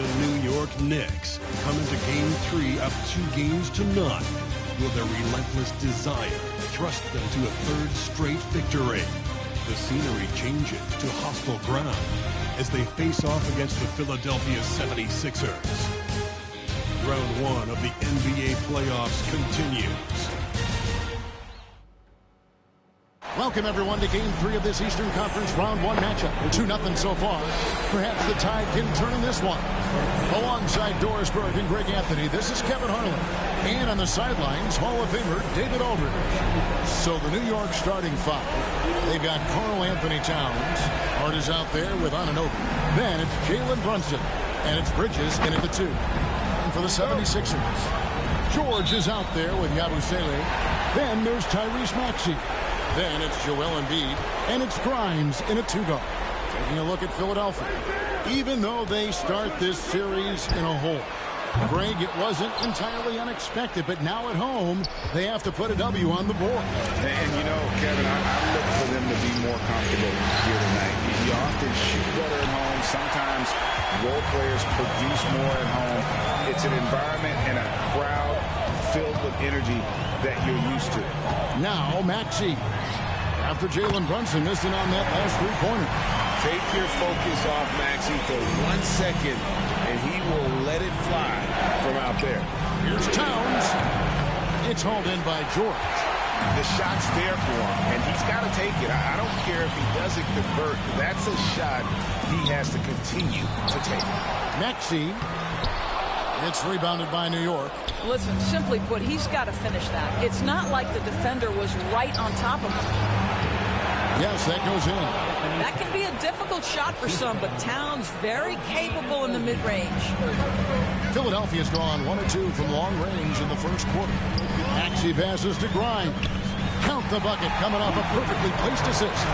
The New York Knicks come into Game 3 up 2-0. Will their relentless desire thrust them to a third straight victory? The scenery changes to hostile ground as they face off against the Philadelphia 76ers. Round 1 of the NBA playoffs continues. Welcome, everyone, to Game 3 of this Eastern Conference Round 1 matchup. 2-0 so far. Perhaps the tide can turn in this one. Alongside Doris Burke and Greg Anthony, this is Kevin Harlan. And on the sidelines, Hall of Famer David Aldridge. So the New York starting five. They've got Karl Anthony Towns. Hart is out there with Anunoby. Then it's Jalen Brunson. And it's Bridges in at the 2. And for the 76ers, George is out there with Yabusele. Then there's Tyrese Maxey. Then it's Joel Embiid, and it's Grimes in a 2-guard. Taking a look at Philadelphia. Even though they start this series in a hole, Greg, it wasn't entirely unexpected, but now at home, they have to put a W on the board. And you know, Kevin, I look for them to be more comfortable here tonight. You often shoot better at home. Sometimes role players produce more at home. It's an environment and a crowd filled with energy that you're used to. Now, Maxey. After Jalen Brunson missing on that last three-pointer. Take your focus off Maxey for 1 second, and he will let it fly from out there. Here's Towns. It's hauled in by George. The shot's there for him, and he's got to take it. I don't care if he doesn't convert. That's a shot he has to continue to take. Maxey. It's rebounded by New York. Listen, simply put, he's got to finish that. It's not like the defender was right on top of him. Yes, that goes in. That can be a difficult shot for some, but Towns very capable in the mid-range. Philadelphia's gone 1 of 2 from long range in the first quarter. Maxey passes to Grimes. Count the bucket coming off a perfectly placed assist.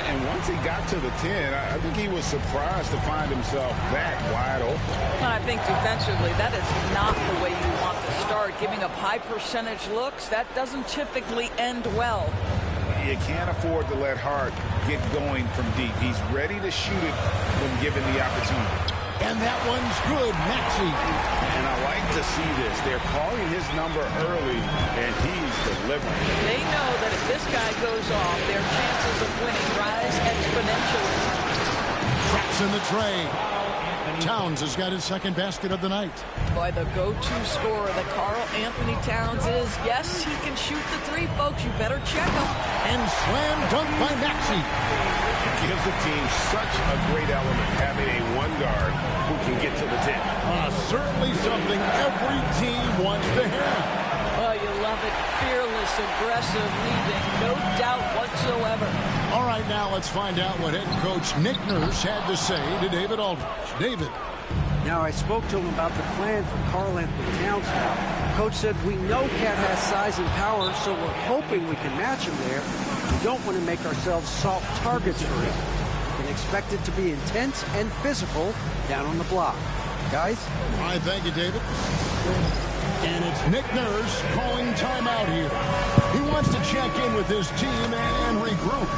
And once he got to the 10, I think he was surprised to find himself that wide open. I think defensively, that is not the way you want to start. Giving up high percentage looks, that doesn't typically end well. You can't afford to let Hart get going from deep. He's ready to shoot it when given the opportunity. And that one's good, Maxey. And I like to see this. They're calling his number early, and he's delivering. They know that if this guy goes off, their chances of winning rise exponentially. Traps in the tray. Towns has got his second basket of the night. Boy, the go-to scorer that Karl Anthony Towns is. Yes, he can shoot the three, folks. You better check him. And slam dunk by Maxey. Gives the team such a great element having a one guard who can get to the 10. Certainly something every team wants to have. Oh, you love it. Fearless, aggressive, leading. No doubt whatsoever. All right, now let's find out what head coach Nick Nurse had to say to David Aldridge. David. Now, I spoke to him about the plan for Karl Anthony Towns now. Coach said, we know Cat has size and power, so we're hoping we can match him there. We don't want to make ourselves soft targets for him. We can expect it to be intense and physical down on the block. Guys? All right, thank you, David. And it's Nick Nurse calling timeout here. He wants to check in with his team and regroup.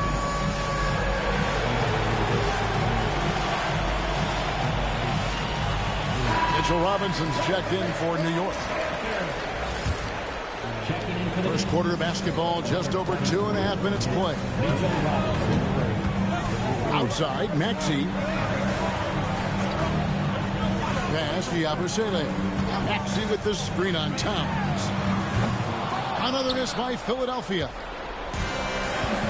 Mitchell Robinson's checked in for New York. First quarter of basketball, just over 2.5 minutes play. Outside, Maxey. Pass to Yabusele. Maxey with the screen on Towns. Another miss by Philadelphia.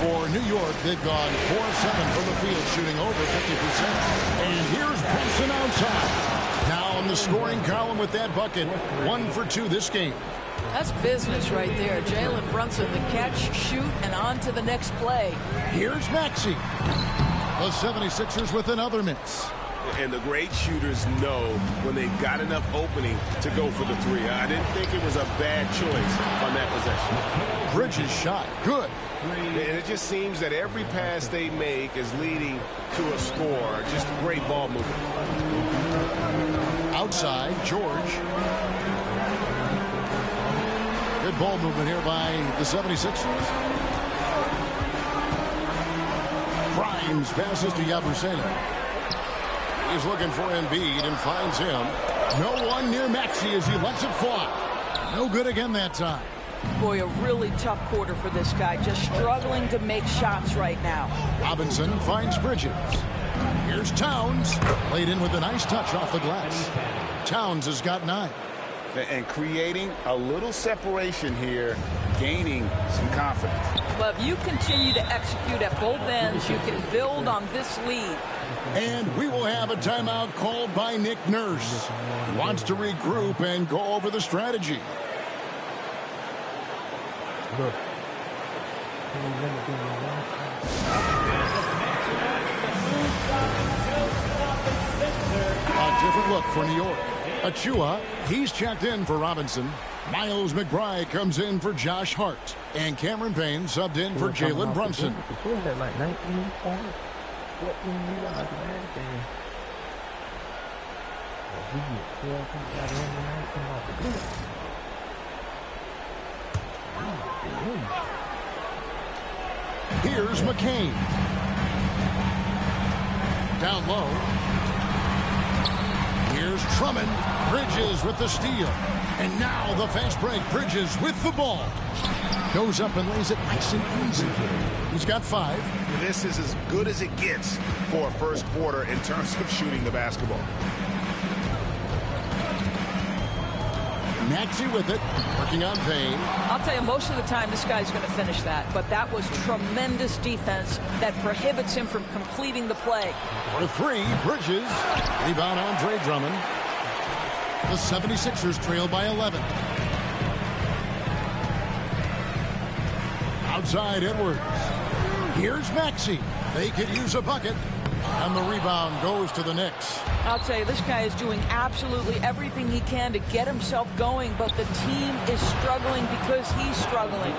For New York, they've gone 4-7 from the field, shooting over 50%. And here's Brunson outside. Now in the scoring column with that bucket. 1 for 2 this game. That's business right there. Jalen Brunson, the catch, shoot, and on to the next play. Here's Maxey. The 76ers with another miss. And the great shooters know when they've got enough opening to go for the three. I didn't think it was a bad choice on that possession. Bridges shot. Good. And it just seems that every pass they make is leading to a score. Just great ball movement. Outside, George. Good ball movement here by the 76ers. Grimes passes to Yabusele. He's looking for Embiid and finds him. No one near Maxey as he lets it fly. No good again that time. Boy, a really tough quarter for this guy. Just struggling to make shots right now. Robinson finds Bridges. Here's Towns. Laid in with a nice touch off the glass. Towns has got 9. And creating a little separation here, gaining some confidence. Well, if you continue to execute at both ends, you can build on this lead. And we will have a timeout called by Nick Nurse. He wants to regroup and go over the strategy. A different look for New York. Achua, he's checked in for Robinson. Miles McBride comes in for Josh Hart. And Cameron Payne subbed in for Jalen Brunson. Here's McCain. Down low. Here's Drummond. Bridges with the steal. And now the fast break. Bridges with the ball. Goes up and lays it nice and easy. He's got 5. This is as good as it gets for a first quarter in terms of shooting the basketball. Maxey with it, working on Payne. I'll tell you, most of the time this guy's going to finish that, but that was tremendous defense that prohibits him from completing the play. For 3, Bridges. Rebound Andre Drummond. The 76ers trail by 11. Outside Edwards. Here's Maxey. They could use a bucket. And the rebound goes to the Knicks. I'll tell you, this guy is doing absolutely everything he can to get himself going, but the team is struggling because he's struggling.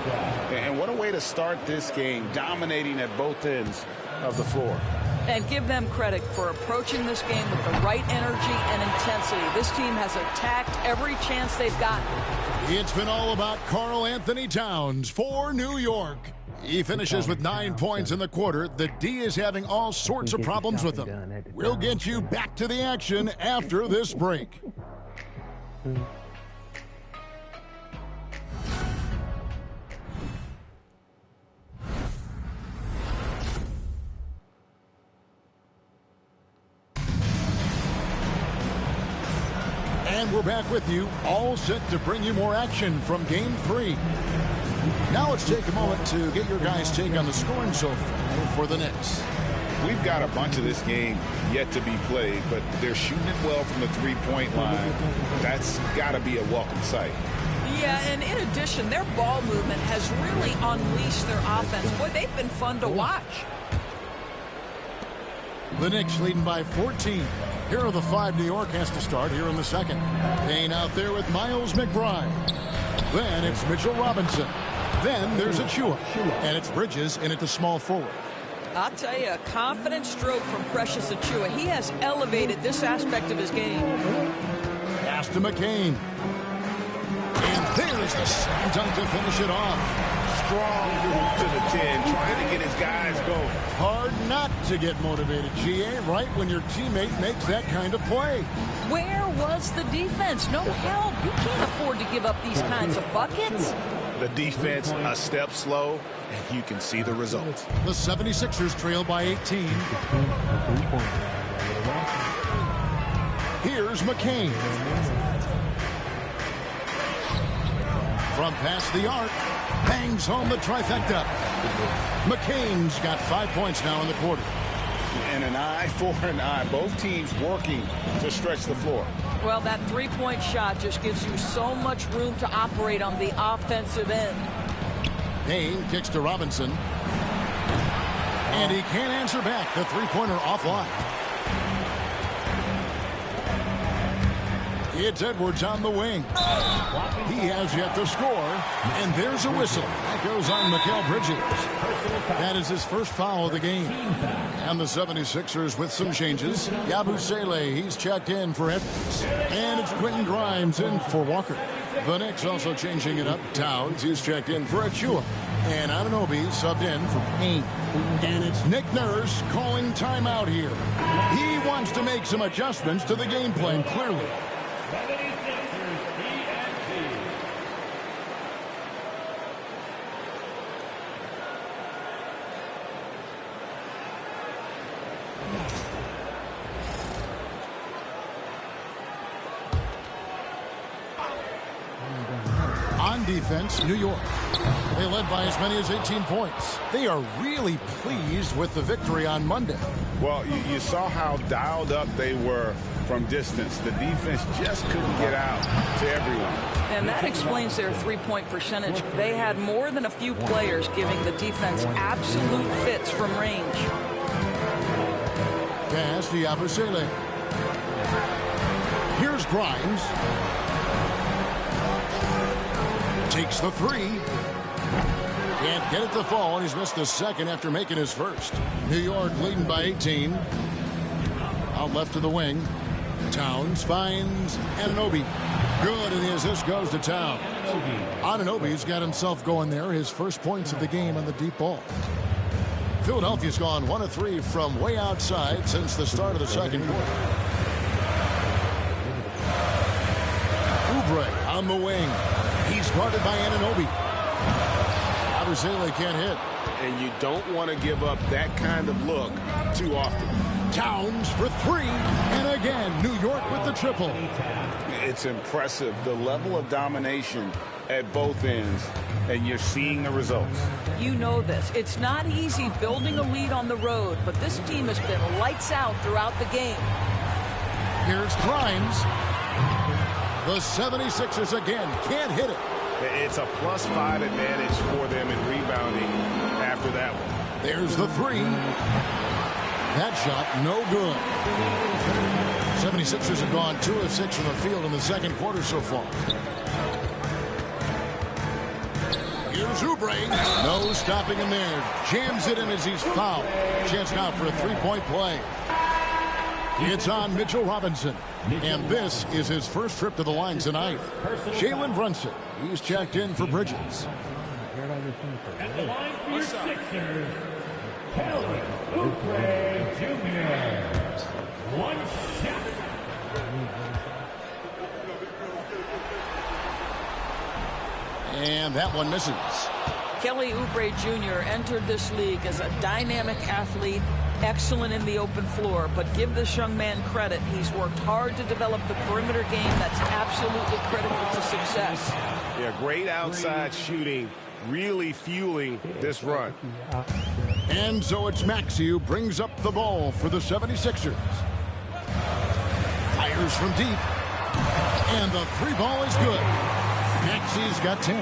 And what a way to start this game, dominating at both ends of the floor. And give them credit for approaching this game with the right energy and intensity. This team has attacked every chance they've gotten. It's been all about Karl Anthony Towns for New York. He finishes with 9 points in the quarter. The D is having all sorts of problems with him. We'll get you back to the action after this break. And we're back with you, all set to bring you more action from Game 3. Now let's take a moment to get your guys' take on the scoring so far for the Knicks. We've got a bunch of this game yet to be played, but they're shooting it well from the three-point line. That's got to be a welcome sight. Yeah, and in addition, their ball movement has really unleashed their offense. Boy, they've been fun to watch. The Knicks leading by 14. Here are the 5 New York has to start here in the second. Payne out there with Miles McBride. Then it's Mitchell Robinson. Then there's Achua. And it's Bridges in at the small forward. I'll tell you, a confident stroke from Precious Achua. He has elevated this aspect of his game. Pass to McCain. And there's the slam dunk to finish it off. Strong move to the 10, trying to get his guys going. Hard not to get motivated, GA, right when your teammate makes that kind of play. Where was the defense? No help. You can't afford to give up these kinds of buckets. The defense a step slow, and you can see the results. The 76ers trail by 18. Here's McCain. From past the arc, bangs home the trifecta. McCain's got 5 points now in the quarter. And an eye for an eye. Both teams working to stretch the floor. Well, that three-point shot just gives you so much room to operate on the offensive end. Payne kicks to Robinson. And he can't answer back. The three-pointer offline. It's Edwards on the wing. He has yet to score. And there's a whistle. That goes on Mikal Bridges. That is his first foul of the game. And the 76ers with some changes. Yabusele, he's checked in for Edwards. And it's Quentin Grimes in for Walker. The Knicks also changing it up. Towns, he's checked in for Achua. And Anunoby subbed in for Payne. Nick Nurse calling timeout here. He wants to make some adjustments to the game plan, clearly. On defense, New York. They led by as many as 18 points. They are really pleased with the victory on Monday. Well, you saw how dialed up they were from distance. The defense just couldn't get out to everyone. And that explains their three-point percentage. They had more than a few players giving the defense absolute fits from range. Pass to Yabusele. Here's Grimes. Takes the three. Can't get it to fall, and he's missed the second after making his first. New York leading by 18. Out left to the wing. Towns finds Anunoby. Good, and the assist goes to Towns. Anunoby's got himself going there. His first points of the game on the deep ball. Philadelphia's gone 1 of 3 from way outside since the start of the second quarter. Oubre on the wing. He's guarded by Anunoby. Abusele can't hit. And you don't want to give up that kind of look too often. Towns for three. And again, New York with the triple. It's impressive, the level of domination at both ends, and you're seeing the results. You know this. It's not easy building a lead on the road, but this team has been lights out throughout the game. Here's Grimes. The 76ers again can't hit it. It's a +5 advantage for them in rebounding after that one. There's the three. That shot, no good. 76ers have gone 2 of 6 from the field in the second quarter so far. Here's Oubre. No stopping him there. Jams it in as he's fouled. Chance now for a three-point play. It's on Mitchell Robinson. And this is his first trip to the line tonight. Jalen Brunson. He's checked in for Bridges. At the line for your Sixers, Kelly Oubre Jr. One shot. And that one misses. Kelly Oubre Jr. entered this league as a dynamic athlete, excellent in the open floor, but give this young man credit. He's worked hard to develop the perimeter game that's absolutely critical to success. Yeah, great outside shooting, really fueling this run. And so it's Maxey who brings up the ball for the 76ers. Fires from deep. And the three ball is good. Maxey's got 10.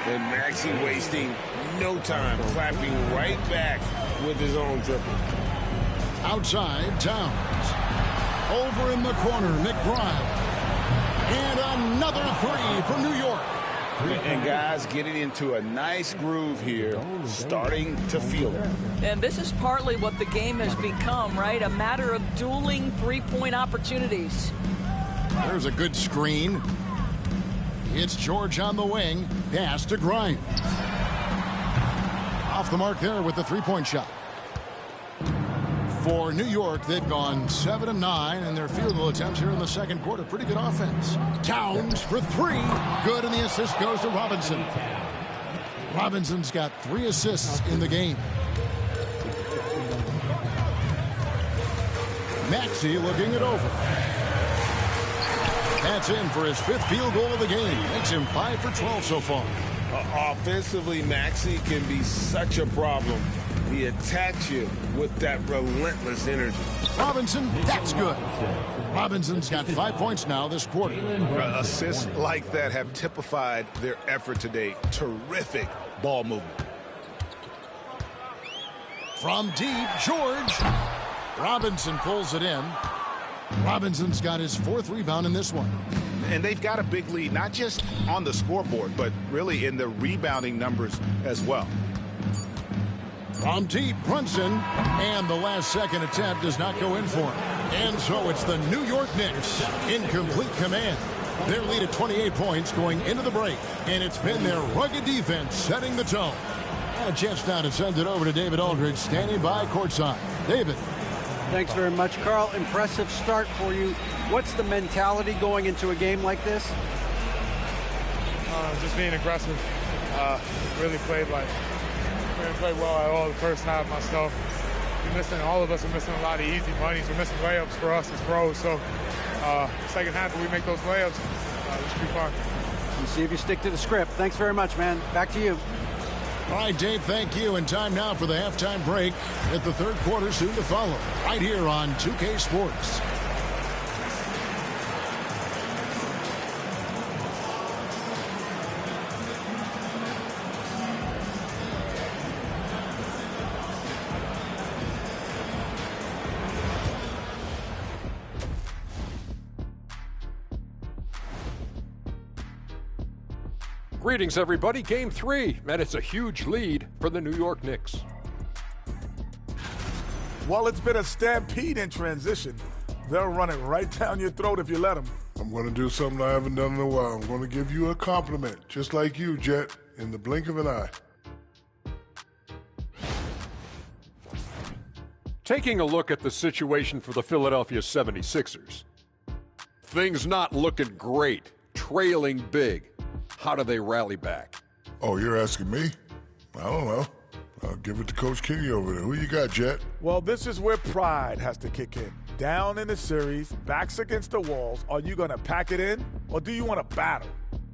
And Maxey wasting no time, clapping right back with his own triple. Outside, Towns. Over in the corner, McBride. And another three from New York. And guys getting into a nice groove here, starting to feel it. And this is partly what the game has become, right? A matter of dueling three-point opportunities. There's a good screen. It's George on the wing. Pass to Grimes. Off the mark there with the three-point shot. For New York, they've gone 7 of 9 in their field goal attempts here in the second quarter. Pretty good offense. Towns for three. Good, and the assist goes to Robinson. Robinson's got 3 assists in the game. Maxey looking it over. That's in for his 5th field goal of the game. Makes him 5 for 12 so far. Offensively, Maxey can be such a problem. He attacks you with that relentless energy. Robinson, that's good. Robinson's got 5 points now this quarter. Assists like that have typified their effort today. Terrific ball movement. From deep, George. Robinson pulls it in. Robinson's got his 4th rebound in this one. And they've got a big lead, not just on the scoreboard, but really in the rebounding numbers as well. From deep, Brunson, and the last second attempt does not go in for him. And so it's the New York Knicks in complete command. Their lead at 28 points going into the break, and it's been their rugged defense setting the tone. A chance now to send it over to David Aldridge, standing by courtside. David. Thanks very much, Carl. Impressive start for you. What's the mentality going into a game like this? Just being aggressive. Really played well at all the first half myself. All of us are missing a lot of easy monies. We're missing layups for us as pros. So second half, if we make those layups, it should be fun. And see if you stick to the script. Thanks very much, man. Back to you. All right, Dave, thank you. And time now for the halftime break. At the third quarter soon to follow, right here on 2K Sports. Greetings, everybody. Game 3, and it's a huge lead for the New York Knicks. Well, it's been a stampede in transition. They'll run it right down your throat if you let them. I'm going to do something I haven't done in a while. I'm going to give you a compliment, just like you, Jet, in the blink of an eye. Taking a look at the situation for the Philadelphia 76ers. Things not looking great, trailing big. How do they rally back? Oh, you're asking me? I don't know. I'll give it to Coach Kenny over there. Who you got, Jet? Well, this is where pride has to kick in. Down in the series, backs against the walls. Are you going to pack it in, or do you want to battle?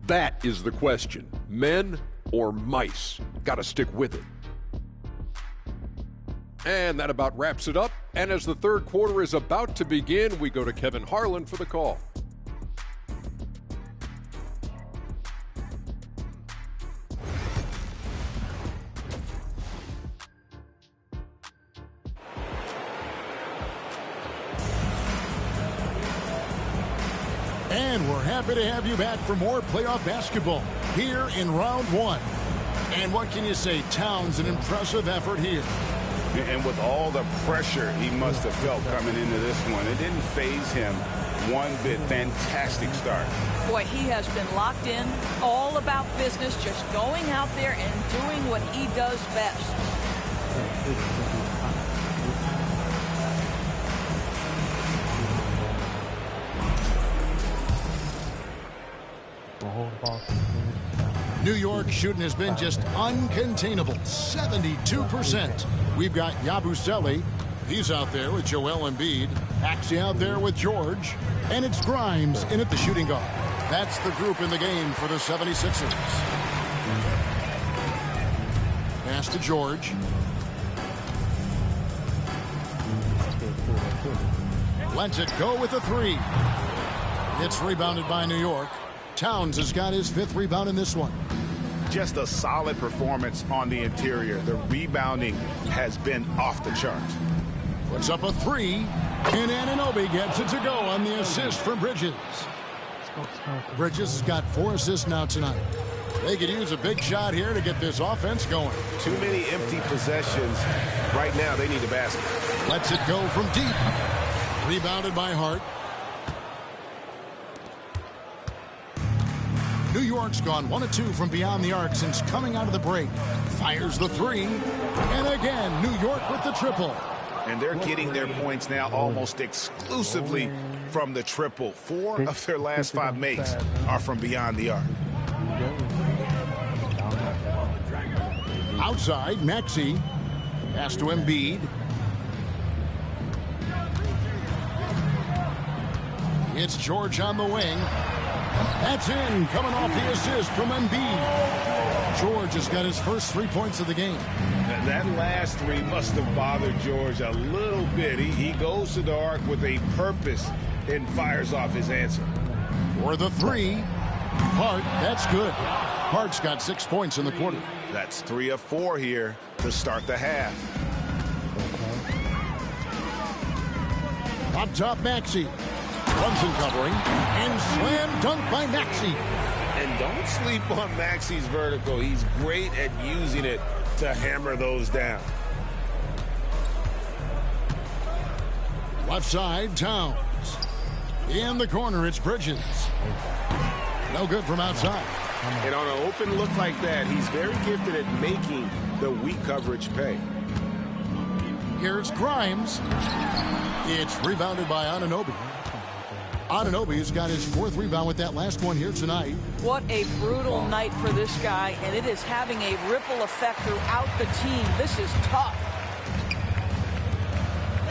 That is the question. Men or mice? Gotta stick with it. And that about wraps it up. And as the third quarter is about to begin, we go to Kevin Harlan for the call. And we're happy to have you back for more playoff basketball here in round one. And what can you say? Towns, an impressive effort here. And with all the pressure he must have felt coming into this one, it didn't faze him one bit. Fantastic start. Boy, he has been locked in, all about business, just going out there and doing what he does best. New York shooting has been just uncontainable, 72%. We've got Yabusele. He's out there with Joel Embiid. Maxey out there with George. And it's Grimes in at the shooting guard. That's the group in the game for the 76ers. Pass to George. Lets it go with a three. It's rebounded by New York. Towns has got his fifth rebound in this one. Just a solid performance on the interior. The rebounding has been off the charts. Puts up a three, and Anunoby gets it to go on the assist from Bridges. Bridges has got 4 assists now tonight. They could use a big shot here to get this offense going. Too many empty possessions. Right now, they need a basket. Lets it go from deep. Rebounded by Hart. New York's gone 1 of 2 from beyond the arc since coming out of the break. Fires the three. And again, New York with the triple. And they're getting their points now almost exclusively from the triple. 4 of their last 5 makes are from beyond the arc. Outside, Maxey. Pass to Embiid. It's George on the wing. That's in, coming off the assist from Embiid. George has got his first 3 points of the game. That last three must have bothered George a little bit. He goes to the arc with a purpose and fires off his answer. For the three, Hart, that's good. Hart's got 6 points in the quarter. That's 3 of 4 here to start the half. Up top, Maxey. Brunson covering, and slam dunk by Maxey. And don't sleep on Maxey's vertical. He's great at using it to hammer those down. Left side, Towns. In the corner, it's Bridges. No good from outside. And on an open look like that, he's very gifted at making the weak coverage pay. Here's Grimes. It's rebounded by Anunoby. Anunoby's got his 4th rebound with that last one here tonight. What a brutal night for this guy, and it is having a ripple effect throughout the team. This is tough.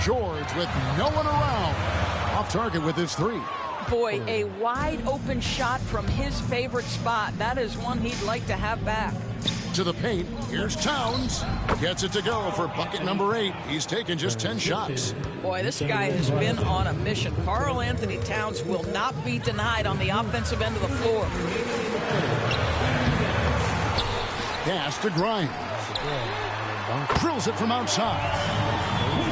George with no one around. Off target with his 3. Boy, a wide open shot from his favorite spot. That is one he'd like to have back. To the paint, here's Towns. Gets it to go for bucket number 8. He's taken just 10 shots. Boy, this guy has been on a mission. Karl Anthony Towns will not be denied on the offensive end of the floor. Pass to Grimes. Drills it from outside.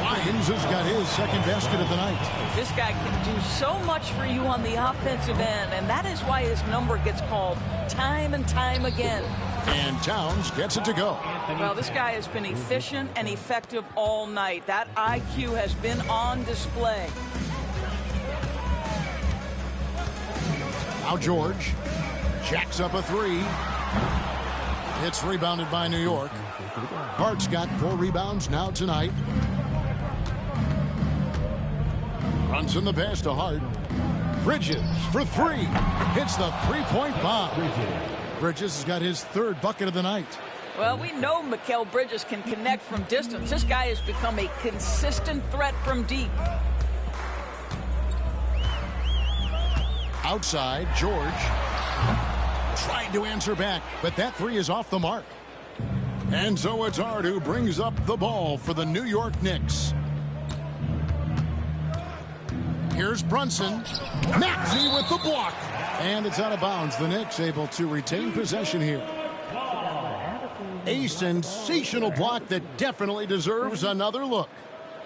Grimes has got his 2nd basket of the night. This guy can do so much for you on the offensive end, and that is why his number gets called time and time again. And Towns gets it to go. Well, this guy has been efficient and effective all night. That IQ has been on display. Now George jacks up a 3. It's rebounded by New York. Hart's got 4 rebounds now tonight. Runs in the pass to Hart. Bridges for 3. Hits the 3-point bomb. Bridges has got his 3rd bucket of the night. Well, we know Mikal Bridges can connect from distance. This guy has become a consistent threat from deep. Outside, George trying to answer back, but that 3 is off the mark. And so it's Hart who brings up the ball for the New York Knicks. Here's Brunson. Maxey with the block. And it's out of bounds. The Knicks able to retain possession here. A sensational block that definitely deserves another look.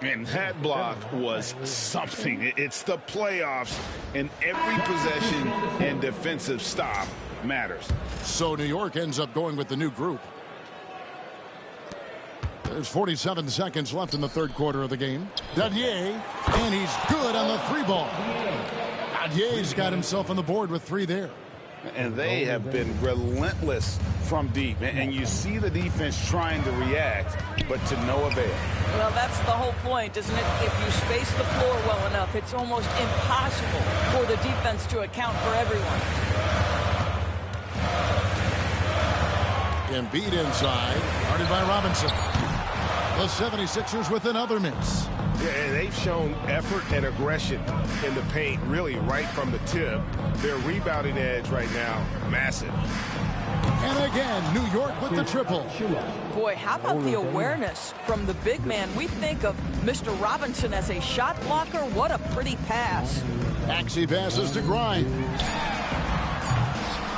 And that block was something. It's the playoffs, and every possession and defensive stop matters. So New York ends up going with the new group. There's 47 seconds left in the 3rd quarter of the game. Dadier, and he's good on the 3-ball. Dadier's got himself on the board with 3 there. And they have been relentless from deep. And you see the defense trying to react, but to no avail. Well, that's the whole point, isn't it? If you space the floor well enough, it's almost impossible for the defense to account for everyone. Embiid inside, guarded by Robinson. The 76ers with another miss. Yeah, they've shown effort and aggression in the paint, really right from the tip. Their rebounding edge right now, massive. And again, New York with the triple. Boy, how about the awareness from the big man? We think of Mr. Robinson as a shot blocker. What a pretty pass. Maxey passes to Grimes.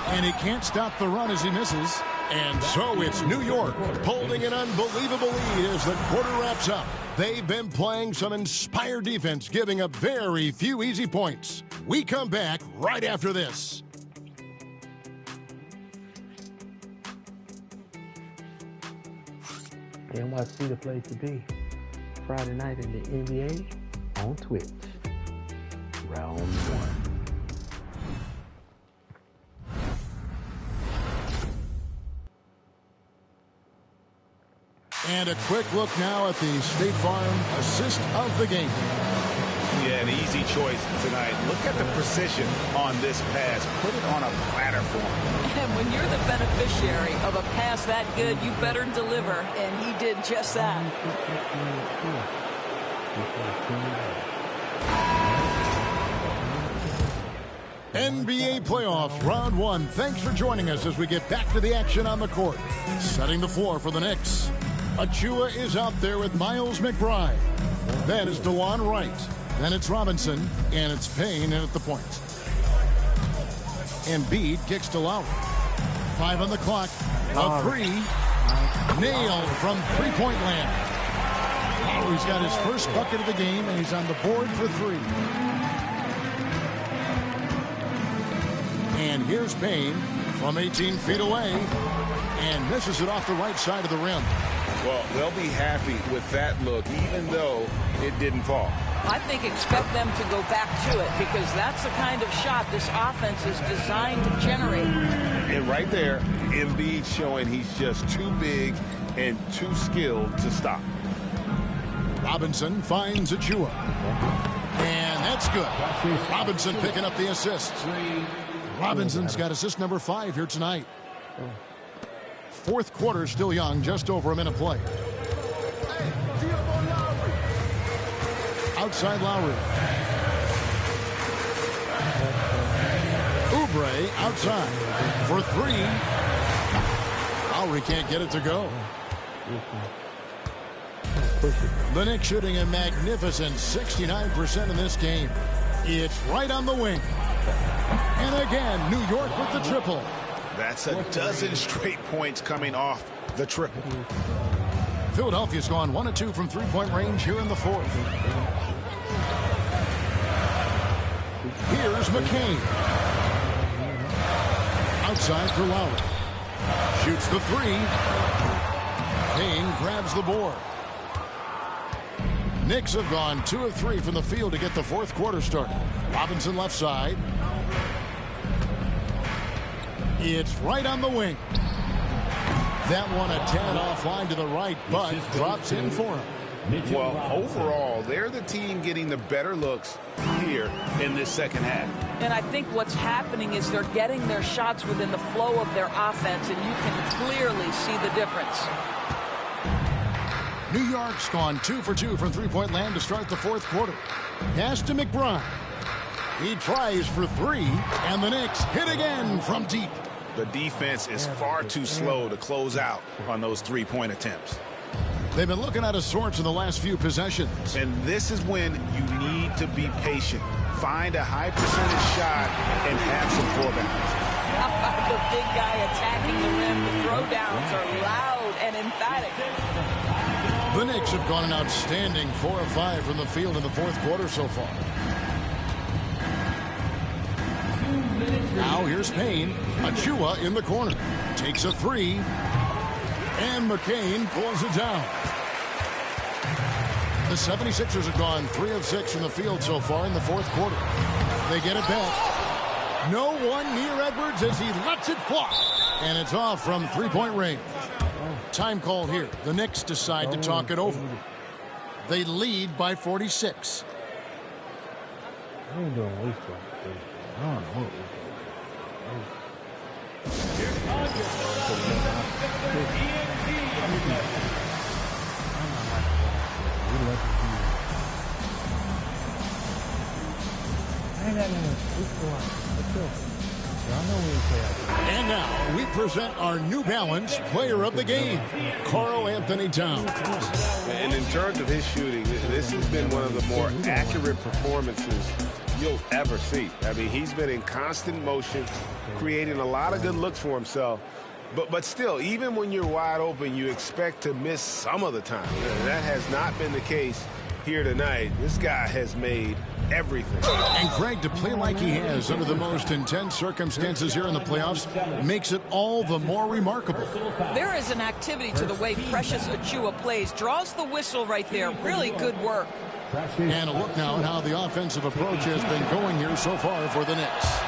And he can't stop the run as he misses. And so it's New York holding an unbelievable lead as the quarter wraps up. They've been playing some inspired defense, giving up very few easy points. We come back right after this. NYC the place to be. Friday night in the NBA on Twitch. Round 1. And a quick look now at the State Farm assist of the game. Yeah, an easy choice tonight. Look at the precision on this pass. Put it on a platter for him. And when you're the beneficiary of a pass that good, you better deliver. And he did just that. NBA playoffs, round 1. Thanks for joining us as we get back to the action on the court. Setting the floor for the Knicks. Achua is out there with Miles McBride. Then it's DeLon Wright. Then it's Robinson. And it's Payne in at the point. Embiid kicks to Lowry. 5 on the clock. A 3. Nailed from three-point land. Lowry's got his first bucket of the game, and he's on the board for 3. And here's Payne from 18 feet away. And misses it off the right side of the rim. Well, they'll be happy with that look, even though it didn't fall. I think expect them to go back to it because that's the kind of shot this offense is designed to generate. And right there, Embiid showing he's just too big and too skilled to stop. Robinson finds Achua. And that's good. Robinson picking up the assist. Robinson's got assist number 5 here tonight. Fourth quarter still young, just over a minute play. Outside Lowry. Oubre outside for 3. Lowry can't get it to go. The Knicks shooting a magnificent 69% in this game. It's right on the wing. And again, New York with the triple. That's a dozen straight points coming off the triple. Philadelphia's gone 1 of 2 from three-point range here in the fourth. Here's McCain. Outside for Lowry. Shoots the 3. Payne grabs the board. Knicks have gone 2 of 3 from the field to get the fourth quarter started. Robinson left side. It's right on the wing. That one a tad offline to the right, but drops in for him. Well, overall, they're the team getting the better looks here in this second half. And I think what's happening is they're getting their shots within the flow of their offense, and you can clearly see the difference. New York's gone 2 for 2 from three-point land to start the fourth quarter. Pass to McBride. He tries for 3, and the Knicks hit again from deep. The defense is far too slow to close out on those three-point attempts. They've been looking out of sorts in the last few possessions. And this is when you need to be patient. Find a high percentage shot and have some throwdowns. How about the big guy attacking the rim? The throwdowns are loud and emphatic. The Knicks have gone an outstanding 4 of 5 from the field in the fourth quarter so far. Now here's Payne. Achua in the corner. Takes a 3. And McCain pulls it down. The 76ers have gone 3 of 6 from the field so far in the fourth quarter. They get it back. No one near Edwards as he lets it fly. And it's off from three-point range. Time call here. The Knicks decide to talk it over. They lead by 46. I ain't doing waste I don't know what And now we present our New Balance Player of the Game, Karl Anthony Towns. And in terms of his shooting, this has been one of the more accurate performances you'll ever see. I mean, he's been in constant motion, creating a lot of good looks for himself. But still, even when you're wide open, you expect to miss some of the time. And that has not been the case here tonight. This guy has made everything. And Craig, to play like he has under the most intense circumstances here in the playoffs makes it all the more remarkable. There is an activity to the way Precious Achua plays. Draws the whistle right there. Really good work. And a look now at how the offensive approach has been going here so far for the Knicks.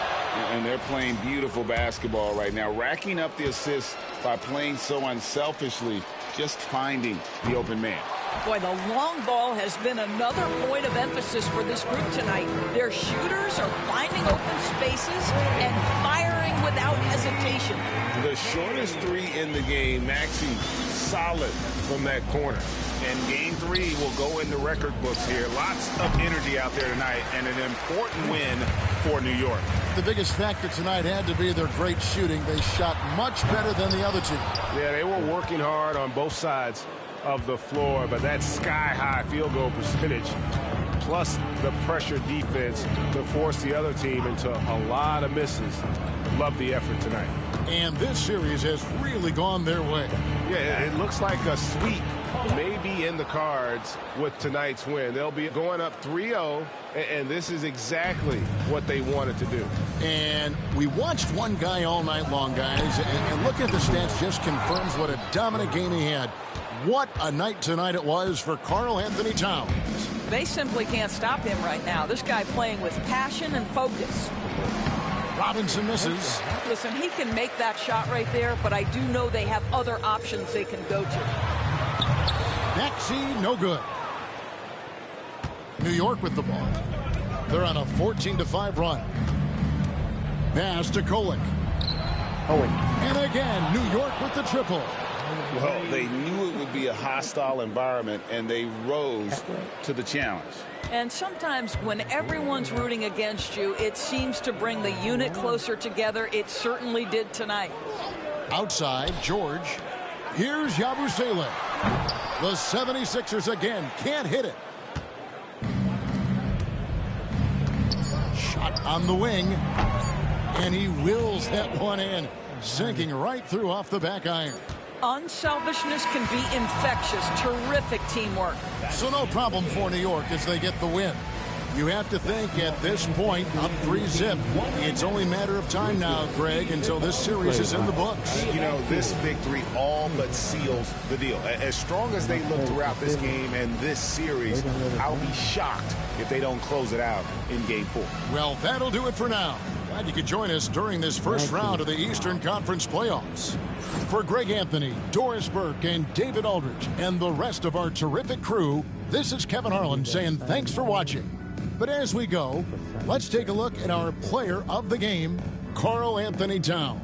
And they're playing beautiful basketball right now, racking up the assists by playing so unselfishly, just finding the open man. Boy, the long ball has been another point of emphasis for this group tonight. Their shooters are finding open spaces and firing without hesitation. The shortest 3 in the game, Maxey, solid from that corner. And game 3 will go in the record books here. Lots of energy out there tonight and an important win for New York. The biggest factor tonight had to be their great shooting. They shot much better than the other team. Yeah, they were working hard on both sides of the floor, but that sky-high field goal percentage plus the pressure defense to force the other team into a lot of misses. Love the effort tonight. And this series has really gone their way. Yeah, it looks like a sweep may be in the cards with tonight's win. They'll be going up 3-0, and this is exactly what they wanted to do. And we watched one guy all night long, guys, and looking at the stats just confirms what a dominant game he had. What a night tonight it was for Karl Anthony Towns. They simply can't stop him right now. This guy playing with passion and focus. Robinson misses. Listen, he can make that shot right there, but I do know they have other options they can go to. Maxey, no good. New York with the ball. They're on a 14-5 run. Pass to Kolek. And again, New York with the triple. Well, they knew it would be a hostile environment, and they rose to the challenge. And sometimes when everyone's rooting against you, it seems to bring the unit closer together. It certainly did tonight. Outside, George. Here's Yabusele. The 76ers again can't hit it. Shot on the wing. And he wills that one in. Sinking right through off the back iron. Unselfishness can be infectious. Terrific teamwork. So no problem for New York as they get the win. You have to think at this point, up 3-0. It's only a matter of time now, Greg, until this series is in the books. You know, this victory all but seals the deal. As strong as they look throughout this game and this series, I'll be shocked if they don't close it out in Game 4. Well, that'll do it for now. Glad you could join us during this first round of the Eastern Conference playoffs. For Greg Anthony, Doris Burke, and David Aldridge, and the rest of our terrific crew, this is Kevin Harlan saying thanks for watching. But as we go, let's take a look at our player of the game, Karl Anthony Towns.